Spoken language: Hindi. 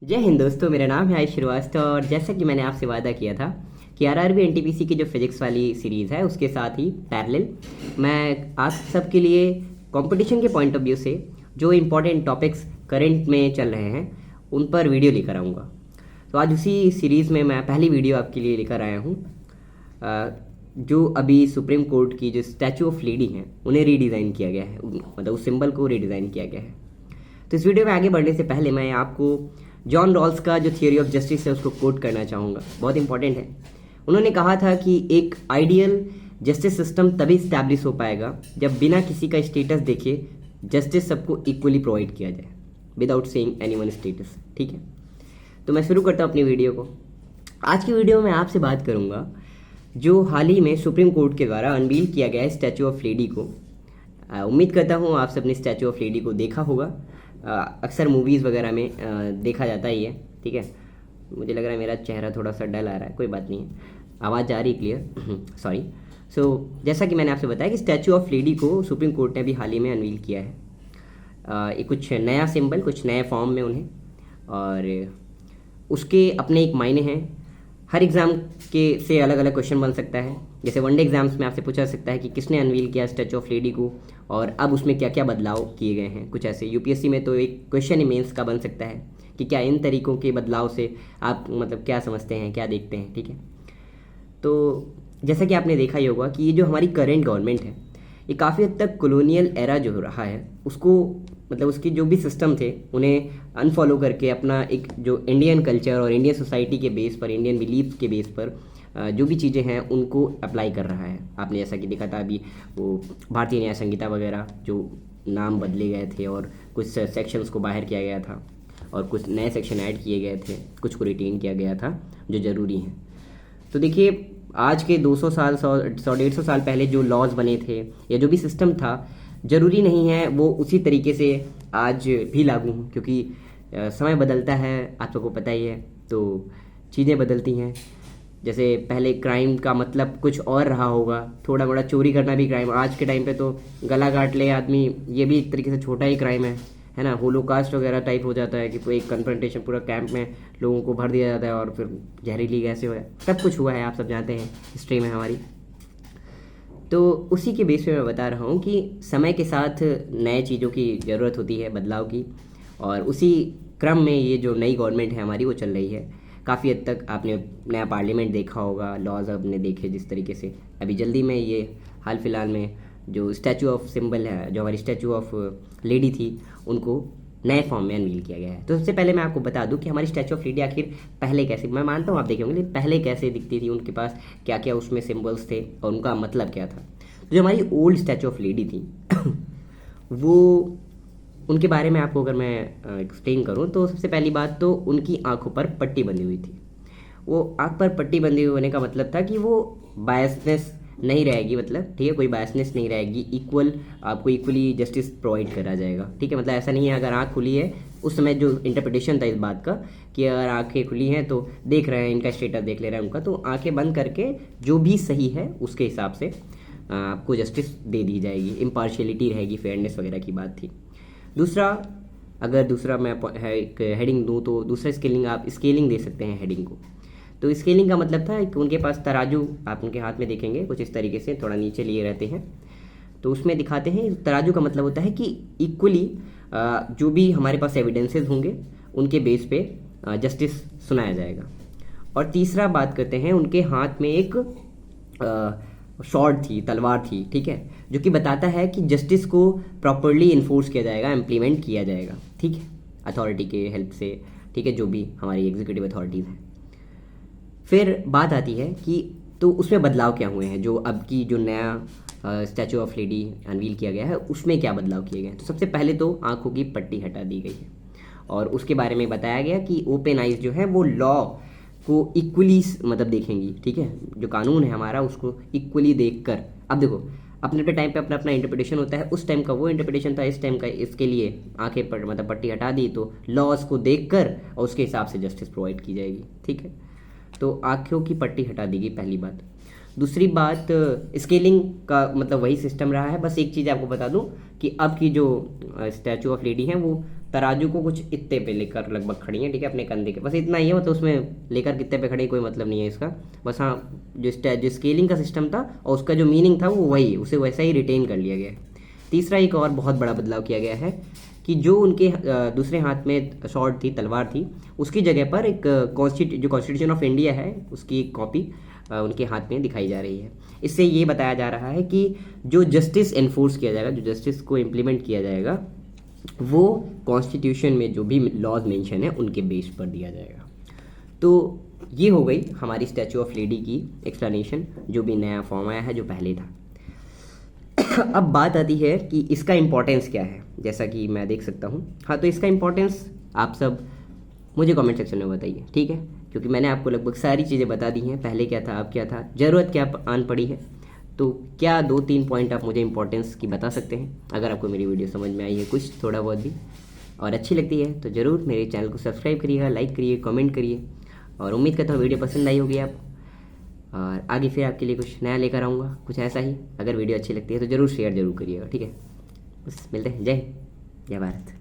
जय हिंद दोस्तों, मेरा नाम है आयुष श्रीवास्तव और जैसा कि मैंने आपसे वादा किया था कि आरआरबी एनटीपीसी की जो फिजिक्स वाली सीरीज़ है उसके साथ ही पैरेलल मैं आप सबके लिए कंपटीशन के पॉइंट ऑफ व्यू से जो इम्पोर्टेंट टॉपिक्स करंट में चल रहे हैं उन पर वीडियो लेकर आऊँगा। तो आज उसी सीरीज़ में मैं पहली वीडियो आपके लिए लेकर आया हूँ, जो अभी सुप्रीम कोर्ट की जो स्टैचू ऑफ लेडी हैं उन्हें रीडिज़ाइन किया गया है, मतलब उस सिंबल को रीडिज़ाइन किया गया है। तो इस वीडियो में आगे बढ़ने से पहले मैं आपको जॉन रॉल्स का जो थियोरी ऑफ जस्टिस है उसको कोट करना चाहूँगा, बहुत इंपॉर्टेंट है। उन्होंने कहा था कि एक आइडियल जस्टिस सिस्टम तभी स्टैब्लिश हो पाएगा जब बिना किसी का स्टेटस देखे जस्टिस सबको इक्वली प्रोवाइड किया जाए, विदाउट सेइंग एनीवन स्टेटस। ठीक है, तो मैं शुरू करता हूँ अपनी वीडियो को। आज की वीडियो में आपसे बात करूँगा जो हाल ही में सुप्रीम कोर्ट के द्वारा अनवील किया गया है स्टैचू ऑफ लेडी को। उम्मीद करता हूँ आप सबने स्टैचू ऑफ लेडी को देखा होगा, अक्सर मूवीज़ वगैरह में देखा जाता ही है। ठीक है, मुझे लग रहा है मेरा चेहरा थोड़ा सा डल आ रहा है, कोई बात नहीं है, आवाज़ आ रही क्लियर, सॉरी। जैसा कि मैंने आपसे बताया कि स्टैचू ऑफ लेडी को सुप्रीम कोर्ट ने अभी हाल ही में अनवील किया है। ये कुछ नया सिंबल, कुछ नए फॉर्म में उन्हें, और उसके अपने एक मायने हैं। हर एग्ज़ाम के से अलग अलग क्वेश्चन बन सकता है। जैसे वनडे एग्जाम्स में आपसे पूछा सकता है कि किसने अनवील किया स्टैचू ऑफ लेडी को और अब उसमें क्या क्या बदलाव किए गए हैं, कुछ ऐसे। यूपीएससी में तो एक क्वेश्चन ही मेंस का बन सकता है कि क्या इन तरीकों के बदलाव से आप मतलब क्या समझते हैं, क्या देखते हैं। ठीक है, तो जैसा कि आपने देखा ही होगा कि ये जो हमारी करेंट गवर्नमेंट है ये काफ़ी हद तक कॉलोनियल एरा जो रहा है उसको, मतलब उसकी जो भी सिस्टम थे उन्हें अनफॉलो करके अपना एक जो इंडियन कल्चर और इंडियन सोसाइटी के बेस पर, इंडियन बिलीफ के बेस पर जो भी चीज़ें हैं उनको अप्लाई कर रहा है। आपने जैसा कि देखा था अभी वो भारतीय न्याय संहिता वगैरह जो नाम बदले गए थे और कुछ सेक्शंस को बाहर किया गया था और कुछ नए सेक्शन ऐड किए गए थे, कुछ को रिटेन किया गया था जो ज़रूरी हैं। तो देखिए, आज के 200 साल 100-150 साल पहले जो लॉज बने थे या जो भी सिस्टम था, ज़रूरी नहीं है वो उसी तरीके से आज भी लागू हों, क्योंकि समय बदलता है, आप सबको पता ही है, तो चीज़ें बदलती हैं। जैसे पहले क्राइम का मतलब कुछ और रहा होगा, थोड़ा मोड़ा चोरी करना भी क्राइम, आज के टाइम पे तो गला काट ले आदमी, ये भी एक तरीके से छोटा ही क्राइम है ना। होलोकास्ट वगैरह टाइप हो जाता है कि कोई एक कन्फ्रंटेशन, पूरा कैंप में लोगों को भर दिया जाता है और फिर जहरीली गैसें हुआ है, सब कुछ हुआ है, आप सब जानते हैं हिस्ट्री में हमारी। तो उसी के बेस पे मैं बता रहा हूँ कि समय के साथ नए चीज़ों की ज़रूरत होती है, बदलाव की, और उसी क्रम में ये जो नई गवर्नमेंट है हमारी वो चल रही है। काफ़ी हद तक आपने नया पार्लियामेंट देखा होगा, लॉज आपने देखे जिस तरीके से। अभी जल्दी में ये हाल फिलहाल में जो स्टैचू ऑफ सिंबल है, जो हमारी स्टैचू ऑफ लेडी थी, उनको नए फॉर्म में अनवील किया गया है। तो सबसे पहले मैं आपको बता दूं कि हमारी स्टैचू ऑफ लेडी आखिर पहले कैसे, मैं मानता हूँ आप देखे होंगे, लेकिन पहले कैसे दिखती थी, उनके पास क्या क्या उसमें सिंबल्स थे और उनका मतलब क्या था। तो जो हमारी ओल्ड स्टैचू ऑफ लेडी थी वो, उनके बारे में आपको अगर मैं एक्सप्लेन करूँ तो सबसे पहली बात तो उनकी आंखों पर पट्टी बंधी हुई थी। वो आंख पर पट्टी बंधी होने का मतलब था कि वो बायसनेस नहीं रहेगी, मतलब ठीक है, कोई बायसनेस नहीं रहेगी, इक्वल, आपको इक्वली जस्टिस प्रोवाइड करा जाएगा। ठीक है, मतलब ऐसा नहीं है अगर आंख खुली है, उस समय जो इंटरप्रिटेशन था इस बात का कि अगर आंखें खुली हैं तो देख रहे हैं, इनका स्टेटस देख ले रहे हैं उनका, तो आंखें बंद करके जो भी सही है उसके हिसाब से आपको जस्टिस दे दी जाएगी, इम्पार्शियलिटी रहेगी, फेयरनेस वगैरह की बात थी। दूसरा, अगर दूसरा मैं एक हेडिंग दूँ तो दूसरा स्केलिंग, आप स्केलिंग दे सकते हैं हेडिंग को। तो स्केलिंग का मतलब था कि उनके पास तराजू, आप उनके हाथ में देखेंगे कुछ इस तरीके से थोड़ा नीचे लिए रहते हैं, तो उसमें दिखाते हैं। तराजू का मतलब होता है कि इक्वली जो भी हमारे पास एविडेंसेस होंगे उनके बेस पे जस्टिस सुनाया जाएगा। और तीसरा बात करते हैं, उनके हाथ में एक शॉर्ड थी, तलवार थी, ठीक है, जो कि बताता है कि जस्टिस को प्रॉपरली इन्फोर्स किया जाएगा, इम्प्लीमेंट किया जाएगा, ठीक है, अथॉरिटी के हेल्प से, ठीक है, जो भी हमारी एग्जीक्यूटिव अथॉरिटीज़ हैं। फिर बात आती है कि तो उसमें बदलाव क्या हुए हैं, जो अब की जो नया स्टैचू ऑफ लेडी अनवील किया गया है उसमें क्या बदलाव किए गए हैं। तो सबसे पहले तो आंखों की पट्टी हटा दी गई है और उसके बारे में बताया गया कि ओपन आइज जो है वो लॉ को इक्वली मतलब देखेंगी, ठीक है, जो कानून है हमारा उसको इक्वली देखकर। अब देखो, अपने अपने टाइम पे अपना अपना इंटरप्रिटेशन होता है, उस टाइम का वो इंटरप्रिटेशन था, इस टाइम का इसके लिए आंखें पर मतलब पट्टी हटा दी तो लॉज को देखकर और उसके हिसाब से जस्टिस प्रोवाइड की जाएगी। ठीक है, तो आंखों की पट्टी हटा दी गई, पहली बात। दूसरी बात, स्केलिंग का मतलब वही सिस्टम रहा है, बस एक चीज़ आपको बता दूं कि अब की जो स्टैचू ऑफ लेडी हैं वो तराजू को कुछ इत्ते पे लेकर लगभग खड़ी हैं, ठीक है, अपने कंधे के, बस इतना ही है, मतलब उसमें लेकर कितने पे खड़ी हैं, कोई मतलब नहीं है इसका। बस हाँ, जो स्केलिंग का सिस्टम था और उसका जो मीनिंग था वो वही, उसे वैसा ही रिटेन कर लिया गया है। तीसरा एक और बहुत बड़ा बदलाव किया गया है कि जो उनके दूसरे हाथ में शॉर्ट थी, तलवार थी, उसकी जगह पर एक जो कॉन्स्टिट्यूशन ऑफ इंडिया है उसकी एक कॉपी उनके हाथ में दिखाई जा रही है। इससे ये बताया जा रहा है कि जो जस्टिस एनफोर्स किया जाएगा, जो जस्टिस को इम्प्लीमेंट किया जाएगा, वो कॉन्स्टिट्यूशन में जो भी लॉज मेंशन है उनके बेस पर दिया जाएगा। तो ये हो गई हमारी स्टैचू ऑफ लेडी की एक्सप्लेनेशन, जो भी नया फॉर्म आया है, जो पहले था। अब बात आती है कि इसका इम्पोर्टेंस क्या है, जैसा कि मैं देख सकता हूँ। हाँ, तो इसका इम्पोर्टेंस आप सब मुझे कमेंट सेक्शन में बताइए, ठीक है, क्योंकि मैंने आपको लगभग सारी चीज़ें बता दी हैं, पहले क्या था, अब क्या था, ज़रूरत क्या आन पड़ी है। तो क्या 2-3 पॉइंट आप मुझे इंपॉर्टेंस की बता सकते हैं, अगर आपको मेरी वीडियो समझ में आई है कुछ थोड़ा बहुत भी और अच्छी लगती है तो ज़रूर मेरे चैनल को सब्सक्राइब करिएगा, लाइक करिए, कमेंट करिए, और उम्मीद करता हूँ वीडियो पसंद आई होगी आप, और आगे फिर आपके लिए कुछ नया लेकर आऊँगा, कुछ ऐसा ही। अगर वीडियो अच्छी लगती है तो ज़रूर शेयर ज़रूर करिएगा, ठीक है। बस मिलते हैं, जय हिंद, जय भारत।